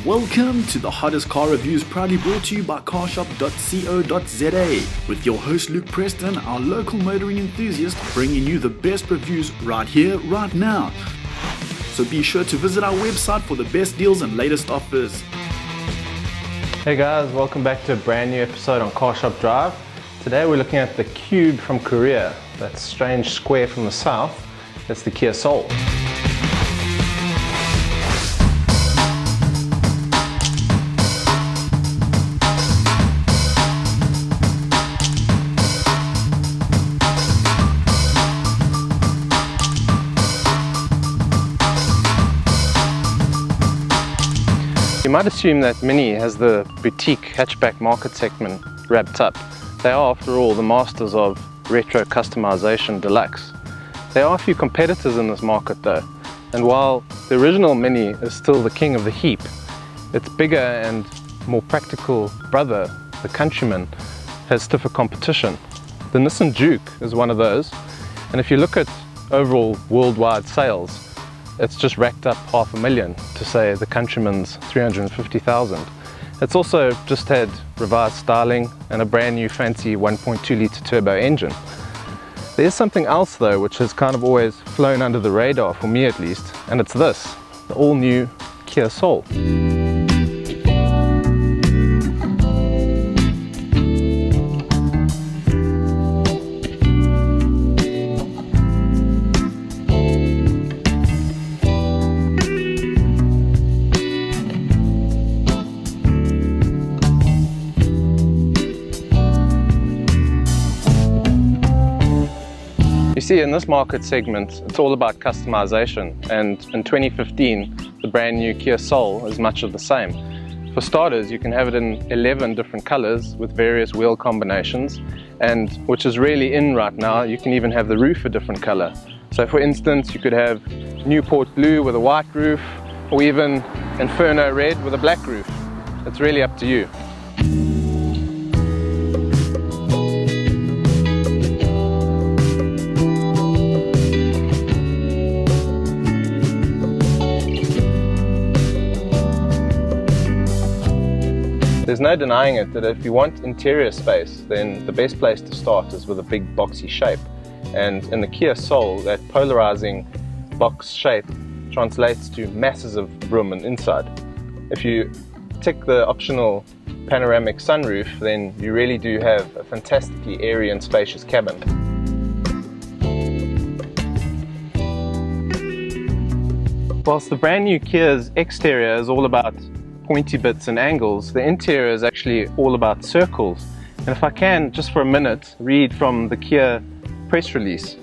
Welcome to the hottest car reviews, proudly brought to you by Carshop.co.za, with your host Luke Preston, our local motoring enthusiast, bringing you the best reviews right here, right now. So be sure to visit our website for the best deals and latest offers. Hey guys, welcome back to a brand new episode on Carshop Drive. Today we're looking at the Cube from Korea, that strange square from the south. That's the Kia Soul. You might assume that MINI has the boutique hatchback market segment wrapped up. They are, after all, the masters of retro customization deluxe. There are a few competitors in this market though, and while the original MINI is still the king of the heap, its bigger and more practical brother, the Countryman, has stiffer competition. The Nissan Juke is one of those, and if you look at overall worldwide sales, it's just racked up 500,000 to say the Countryman's 350,000. It's also just had revised styling and a brand new fancy 1.2 litre turbo engine. There's something else though which has kind of always flown under the radar, for me at least, and it's this, the all new Kia Soul. You see, in this market segment, it's all about customization, and in 2015, the brand new Kia Soul is much of the same. For starters, you can have it in 11 different colors with various wheel combinations, and which is really in right now, you can even have the roof a different color. So for instance, you could have Newport Blue with a white roof, or even Inferno Red with a black roof. It's really up to you. There's no denying it that if you want interior space, then the best place to start is with a big boxy shape. And in the Kia Soul, that polarizing box shape translates to masses of room and inside. If you tick the optional panoramic sunroof, then you really do have a fantastically airy and spacious cabin. Whilst the brand new Kia's exterior is all about pointy bits and angles, the interior is actually all about circles. And if I can, just for a minute, read from the Kia press release.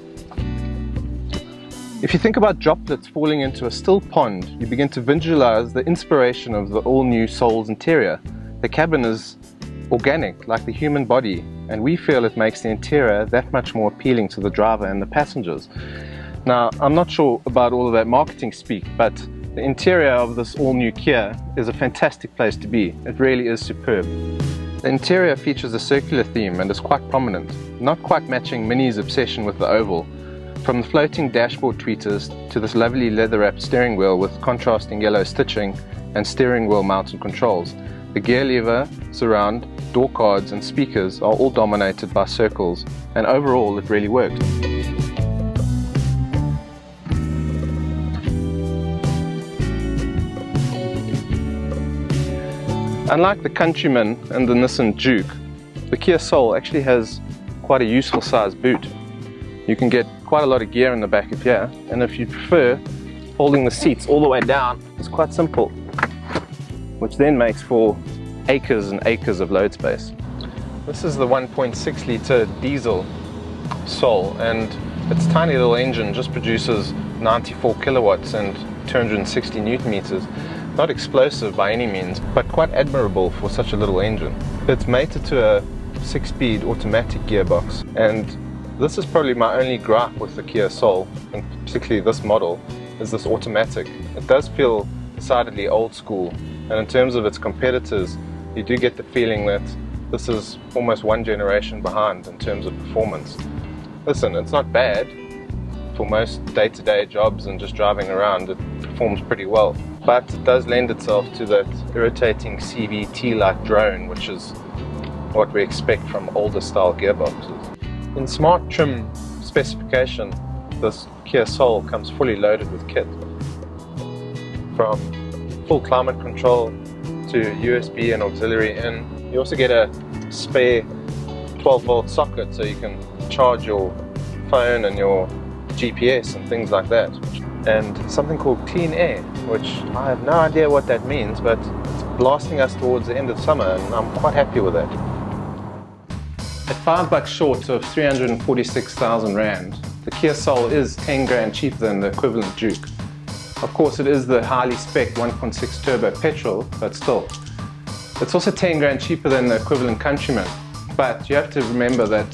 If you think about droplets falling into a still pond, you begin to visualize the inspiration of the all-new Soul's interior. The cabin is organic, like the human body, and we feel it makes the interior that much more appealing to the driver and the passengers. Now, I'm not sure about all of that marketing speak, but the interior of this all-new Kia is a fantastic place to be. It really is superb. The interior features a circular theme and is quite prominent, not quite matching MINI's obsession with the oval. From the floating dashboard tweeters to this lovely leather-wrapped steering wheel with contrasting yellow stitching and steering wheel mounted controls, the gear lever, surround, door cards and speakers are all dominated by circles, and overall it really worked. Unlike the Countryman and the Nissan Juke, the Kia Soul actually has quite a useful sized boot. You can get quite a lot of gear in the back of here, and if you prefer, holding the seats all the way down is quite simple, which then makes for acres and acres of load space. This is the 1.6 litre diesel Soul, and its tiny little engine just produces 94 kilowatts and 260 newton meters. Not explosive by any means, but quite admirable for such a little engine. It's mated to a 6-speed automatic gearbox, and this is probably my only gripe with the Kia Soul, and particularly this model, is this automatic. It does feel decidedly old school, and in terms of its competitors, you do get the feeling that this is almost one generation behind in terms of performance. Listen, it's not bad. For most day-to-day jobs and just driving around, it performs pretty well. but it does lend itself to that irritating CVT-like drone, which is what we expect from older style gearboxes. In smart trim specification, this Kia Soul comes fully loaded with kit. From full climate control to USB and auxiliary in. You also get a spare 12-volt socket so you can charge your phone and your GPS and things like that. And something called clean air, which I have no idea what that means, but it's blasting us towards the end of summer, and I'm quite happy with that. At $5 short of 346,000 Rand, the Kia Soul is 10 grand cheaper than the equivalent Juke. Of course, it is the highly spec 1.6 turbo petrol, but still. It's also 10 grand cheaper than the equivalent Countryman, but you have to remember that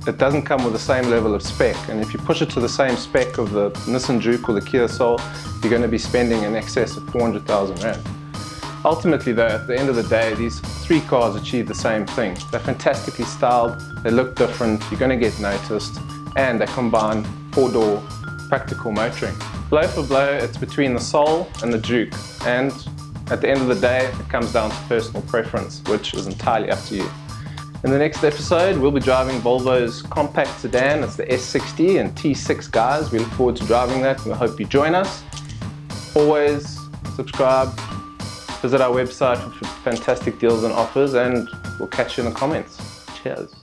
it doesn't come with the same level of spec, and if you push it to the same spec of the Nissan Juke or the Kia Soul, you're going to be spending in excess of 400,000 Rand. Ultimately though, at the end of the day, these three cars achieve the same thing. They're fantastically styled, they look different, you're going to get noticed, and they combine four-door practical motoring. Blow for blow, it's between the Soul and the Juke, and at the end of the day, it comes down to personal preference, which is entirely up to you. In the next episode, we'll be driving Volvo's compact sedan. It's the S60 and T6 guys. We look forward to driving that, and we hope you join us. Always subscribe, visit our website for fantastic deals and offers, and we'll catch you in the comments. Cheers.